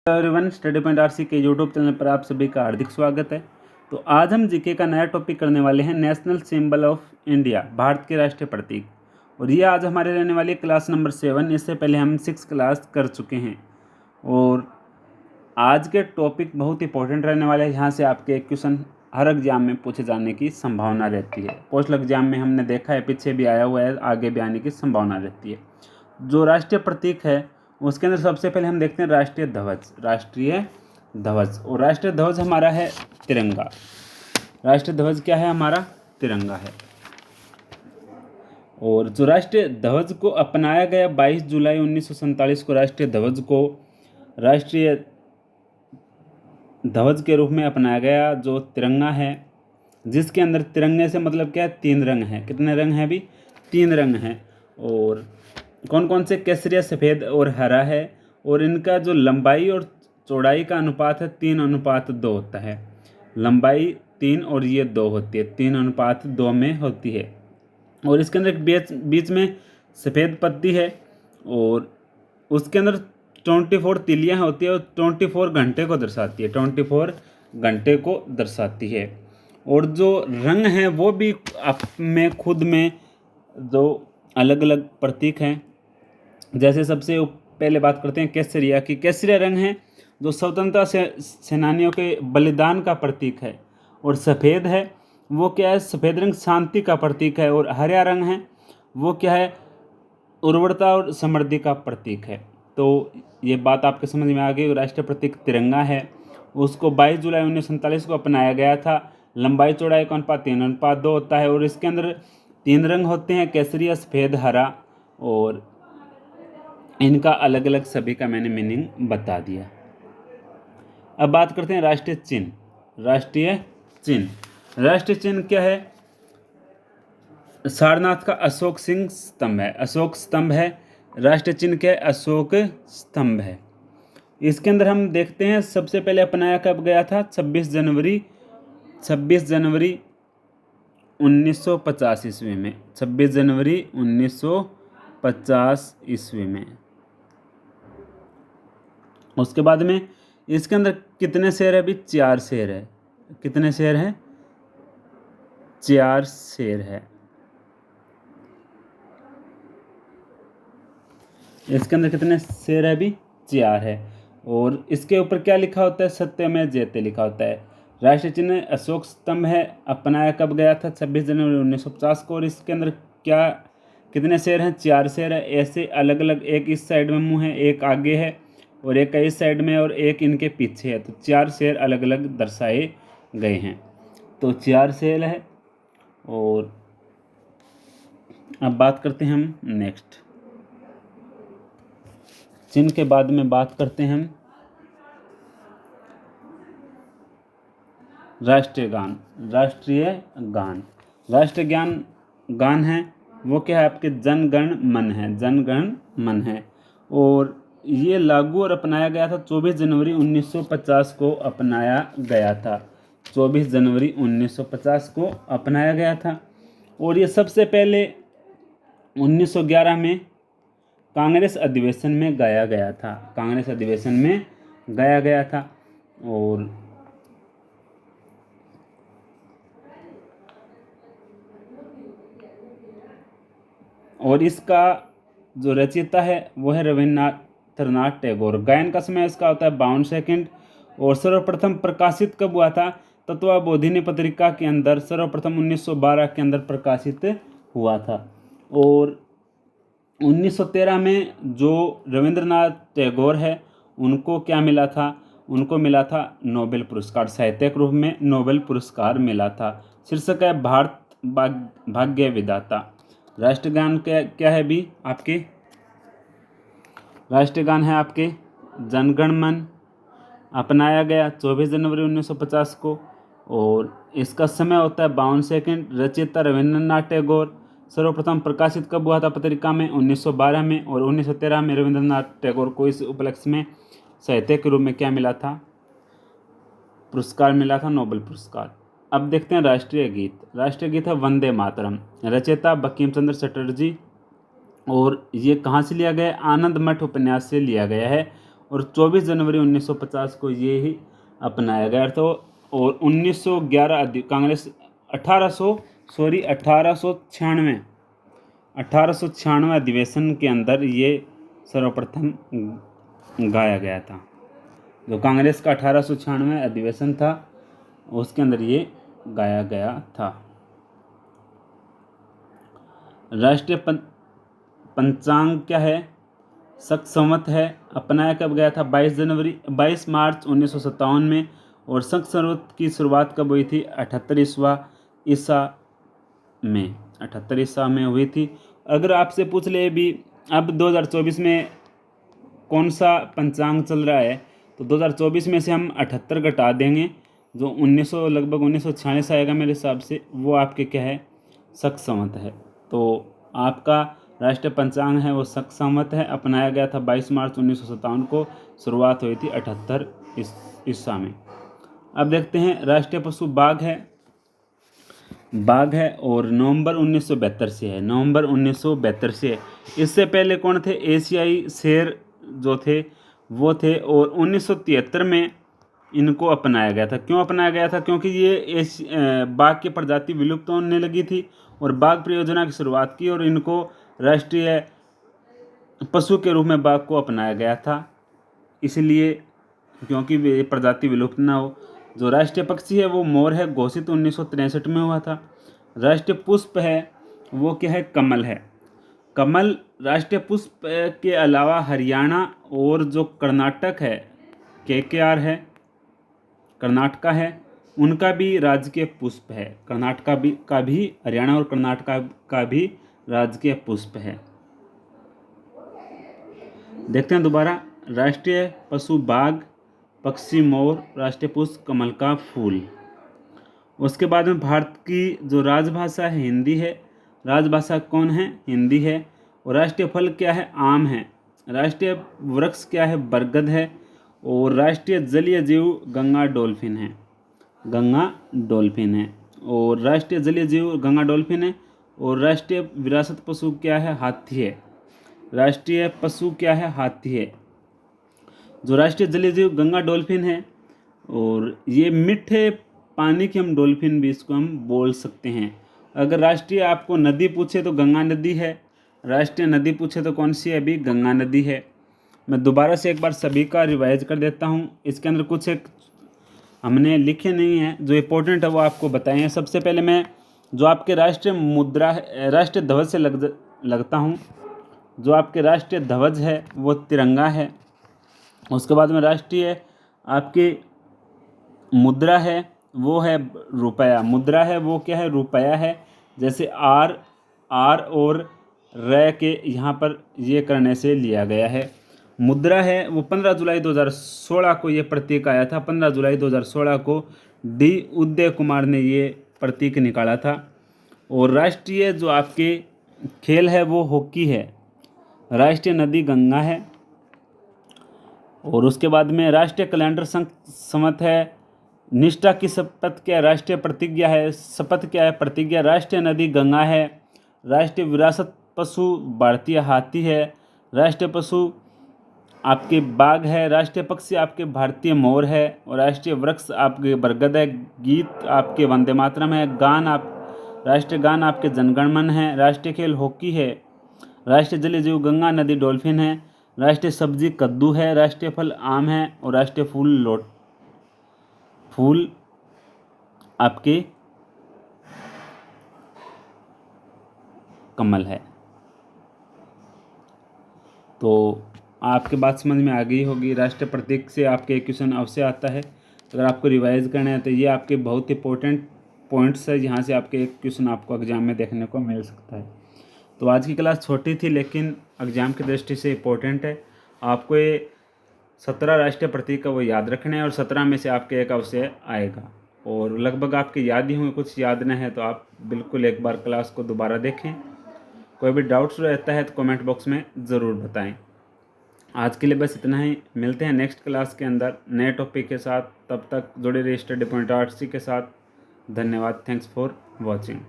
Everyone, study point RC के YouTube channel पर आप सभी का हार्दिक स्वागत है। तो आज हम जीके का नया टॉपिक करने वाले हैं, national symbol of India, Bharat के राष्ट्रीय प्रतीक। और ये आज हमारे रहने वाली क्लास नंबर 7। इससे पहले हम 6 क्लास कर चुके हैं। और आज के टॉपिक बहुत इंपॉर्टेंट रहने वाले हैं। यहाँ से आपके क्वेश्चन हर एग्जाम में पूछे जाने की संभावना रहती है। पोस्टल एग्जाम में हमने देखा है, पीछे भी आया हुआ है, आगे भी आने की संभावना रहती है। जो राष्ट्रीय प्रतीक है उसके अंदर सबसे पहले हम देखते हैं राष्ट्रीय ध्वज। राष्ट्रीय ध्वज, और राष्ट्रीय ध्वज हमारा है तिरंगा। राष्ट्रीय ध्वज क्या है? हमारा तिरंगा है। और जो राष्ट्रीय ध्वज को अपनाया गया 22 जुलाई 1947 को राष्ट्रीय ध्वज को राष्ट्रीय ध्वज के रूप में अपनाया गया, जो तिरंगा है, जिसके अंदर तिरंगे से मतलब क्या है? 3 रंग हैं। कितने रंग हैं? अभी 3 रंग हैं। और कौन कौन से? केसरिया, सफ़ेद और हरा है। और इनका जो लंबाई और चौड़ाई का अनुपात है 3:2 होता है। लंबाई 3 और ये 2 होती है, 3:2 में होती है। और इसके अंदर बीच में सफ़ेद पत्ती है और उसके अंदर 24 तिलियाँ होती है और 24 घंटे को दर्शाती है। 24 घंटे को दर्शाती है। और जो रंग हैं वो भी आप में खुद में जो अलग अलग प्रतीक हैं। जैसे सबसे पहले बात करते हैं केसरिया की। केसरिया रंग है जो स्वतंत्रता सेनानियों के बलिदान का प्रतीक है। और सफ़ेद है, वो क्या है? सफ़ेद रंग शांति का प्रतीक है। और हरा रंग है, वो क्या है? उर्वरता और समृद्धि का प्रतीक है। तो ये बात आपके समझ में आ गई। राष्ट्रीय प्रतीक तिरंगा है, उसको 22 जुलाई 1947 को अपनाया गया था। लंबाई चौड़ाई का अनुपात 3:2 होता है। और इसके अंदर 3 रंग होते हैं, केसरिया, सफ़ेद, हरा। और इनका अलग अलग सभी का मैंने मीनिंग बता दिया। अब बात करते हैं राष्ट्रीय चिन्ह। राष्ट्रीय चिन्ह, राष्ट्रीय चिन्ह क्या है? सारनाथ का अशोक सिंह स्तंभ है। अशोक स्तंभ है। राष्ट्रीय चिन्ह क्या है? अशोक स्तंभ है। इसके अंदर हम देखते हैं सबसे पहले अपनाया कब गया था? 26 जनवरी 1950 ईस्वी में। 26 जनवरी 1950 ईस्वी में। उसके बाद में इसके अंदर कितने शेर है? अभी 4 शेर है। कितने शेर हैं? 4 शेर है। इसके अंदर कितने शेर है? अभी 4 है। और इसके ऊपर क्या लिखा होता है? सत्यमेव जयते लिखा होता है। राष्ट्रीय चिन्ह अशोक स्तंभ है। अपनाया कब गया था? 26 जनवरी 1950 को। और इसके अंदर क्या कितने शेर हैं? 4 शेर है। ऐसे अलग अलग, एक इस साइड में मुंह है, एक आगे है, और एक इस साइड में, और एक इनके पीछे है। तो 4 शेर अलग अलग दर्शाए गए हैं। तो 4 शेर है। और अब बात करते हैं हम नेक्स्ट चिन्ह के बाद में बात करते हैं हम राष्ट्रीय गान। राष्ट्रीय गान, राष्ट्रीय गान है वो क्या है? आपके जन गण मन है। जन गण मन है। और ये लागू और अपनाया गया था 24 जनवरी 1950 को अपनाया गया था। 24 जनवरी 1950 को अपनाया गया था। और ये सबसे पहले 1911 में कांग्रेस अधिवेशन में गाया गया था। कांग्रेस अधिवेशन में गाया गया था। और इसका जो रचयिता है वो है रविन्द्रनाथ टैगोर। गायन का समय इसका होता है 52 सेकंड। और सर्वप्रथम प्रकाशित कब हुआ था? तत्वबोधिनी पत्रिका के अंदर सर्वप्रथम 1912 के अंदर प्रकाशित हुआ था। और 1913 में जो रविन्द्रनाथ टैगोर है उनको क्या मिला था? उनको मिला था नोबेल पुरस्कार, साहित्यिक रूप में नोबेल पुरस्कार मिला था। शीर्षक है भारत भाग्य विधाता। राष्ट्रगान क्या है भी आपके? राष्ट्रगान है आपके जनगण मन। अपनाया गया 24 जनवरी 1950 को। और इसका समय होता है 52 सेकंड। रचयिता रविन्द्रनाथ टैगोर। सर्वप्रथम प्रकाशित कब हुआ था पत्रिका में? 1912 में। और 1913 में रविन्द्रनाथ टैगोर को इस उपलक्ष्य में साहित्य के रूप में क्या मिला था? पुरस्कार मिला था, नोबेल पुरस्कार। अब देखते हैं राष्ट्रीय गीत। राष्ट्रीय गीत है वंदे मातरम। रचयिता बंकिम चंद्र चटर्जी। और ये कहाँ से लिया गया? आनंद मठ उपन्यास से लिया गया है। और 24 जनवरी 1950 को ये ही अपनाया गया था। और 1911 कांग्रेस 1896 अधिवेशन के अंदर ये सर्वप्रथम गाया गया था। जो कांग्रेस का 1896 अधिवेशन था उसके अंदर ये गाया गया था। राष्ट्रीय पंचांग क्या है? शक संवत है। अपनाया कब गया था? 22 मार्च 1957 में। और शक संवत की शुरुआत कब हुई थी? 78 ईसा में हुई थी। अगर आपसे पूछ ले भी अब 2024 में कौन सा पंचांग चल रहा है, तो 2024 में से हम 78 घटा देंगे, जो 1900 लगभग 1946 आएगा मेरे हिसाब से, वो आपके क्या है? शक संवत है। तो आपका राष्ट्रीय पंचांग है वो शक संवत है। अपनाया गया था 22 मार्च 1957 को। शुरुआत हुई थी 78 ईसा में। अब देखते हैं राष्ट्रीय पशु बाघ है और नवंबर 1972 से है। नवंबर 1972 से है। इससे पहले कौन थे? एशियाई शेर जो थे वो थे। और 1973 में इनको अपनाया गया था। क्यों अपनाया गया था? क्योंकि ये बाघ की प्रजाति विलुप्त होने लगी थी और बाघ परियोजना की शुरुआत की और इनको राष्ट्रीय पशु के रूप में बाघ को अपनाया गया था। इसलिए क्योंकि वे प्रजाति विलुप्त ना हो। जो राष्ट्रीय पक्षी है वो मोर है, घोषित 1963 में हुआ था। राष्ट्रीय पुष्प है वो क्या है? कमल है। कमल राष्ट्रीय पुष्प के अलावा हरियाणा और जो कर्नाटक है, KKR है, कर्नाटका है, उनका भी राजकीय पुष्प है। कर्नाटका का भी हरियाणा और कर्नाटका का भी राजकीय पुष्प है। देखते हैं दोबारा। राष्ट्रीय पशु बाघ, पक्षी मोर, राष्ट्रीय पुष्प कमल का फूल। उसके बाद में भारत की जो राजभाषा है हिंदी है। राजभाषा कौन है? हिंदी है। और राष्ट्रीय फल क्या है? आम है। राष्ट्रीय वृक्ष क्या है? बरगद है। और राष्ट्रीय जलीय जीव गंगा डॉल्फिन है। और राष्ट्रीय जलीय जीव गंगा डॉल्फिन है। और राष्ट्रीय विरासत पशु क्या है? हाथी है। राष्ट्रीय पशु क्या है? हाथी है। जो राष्ट्रीय जलीय जीव गंगा डॉल्फिन है, और ये मीठे पानी की हम डॉल्फिन भी इसको हम बोल सकते हैं। अगर राष्ट्रीय आपको नदी पूछे तो गंगा नदी है। राष्ट्रीय नदी पूछे तो कौन सी है? अभी गंगा नदी है। मैं दोबारा से एक बार सभी का रिवाइज कर देता हूँ। इसके अंदर कुछ एक हमने लिखे नहीं है, जो इम्पोर्टेंट है वो आपको बताए हैं। सबसे पहले मैं जो आपके राष्ट्रीय मुद्रा है, राष्ट्रीय ध्वज से लगता हूँ। जो आपके राष्ट्रीय ध्वज है वो तिरंगा है। उसके बाद में राष्ट्रीय आपकी मुद्रा है वो है रुपया। मुद्रा है वो क्या है? रुपया है। जैसे आर और र के यहाँ पर ये करने से लिया गया है। मुद्रा है वो 15 जुलाई 2016 को ये प्रतीक आया था। 15 जुलाई 2016 को डी उदय कुमार ने ये प्रतीक निकाला था। और राष्ट्रीय जो आपके खेल है वो हॉकी है। राष्ट्रीय नदी गंगा है। और उसके बाद में राष्ट्रीय कैलेंडर संवत है। निष्ठा की शपथ क्या है? राष्ट्रीय प्रतिज्ञा है। शपथ क्या है? प्रतिज्ञा। राष्ट्रीय नदी गंगा है। राष्ट्रीय विरासत पशु भारतीय हाथी है। राष्ट्रीय पशु आपके बाघ है। राष्ट्रीय पक्षी आपके भारतीय मोर है। और राष्ट्रीय वृक्ष आपके बरगद है। गीत आपके वंदे मातरम है। राष्ट्रीय गान आपके जनगण मन है। राष्ट्रीय खेल हॉकी है। राष्ट्रीय जलीय जीव गंगा नदी डॉल्फिन है। राष्ट्रीय सब्जी कद्दू है। राष्ट्रीय फल आम है। और राष्ट्रीय फूल आपके कमल है। तो आपके बात समझ में आ गई होगी। राष्ट्रीय प्रतीक से आपके क्वेश्चन अवश्य आता है। अगर आपको रिवाइज करना है तो ये आपके बहुत इंपॉर्टेंट पॉइंट्स है, जहाँ से आपके एक क्वेश्चन आपको एग्जाम में देखने को मिल सकता है। तो आज की क्लास छोटी थी लेकिन एग्जाम की दृष्टि से इम्पोर्टेंट है। आपको ये 17 राष्ट्रीय प्रतीक का वो याद रखना है और 17 में से आपके एक अवश्य आएगा। और लगभग आपके याद ही होंगे, कुछ याद न है तो आप बिल्कुल एक बार क्लास को दोबारा देखें। कोई भी डाउट्स रहता है तो कमेंट बॉक्स में ज़रूर बताएं। आज के लिए बस इतना ही। मिलते हैं नेक्स्ट क्लास के अंदर नए टॉपिक के साथ। तब तक जुड़े रहिए स्टडी पॉइंट आर्ट्स के साथ। धन्यवाद। Thanks for watching.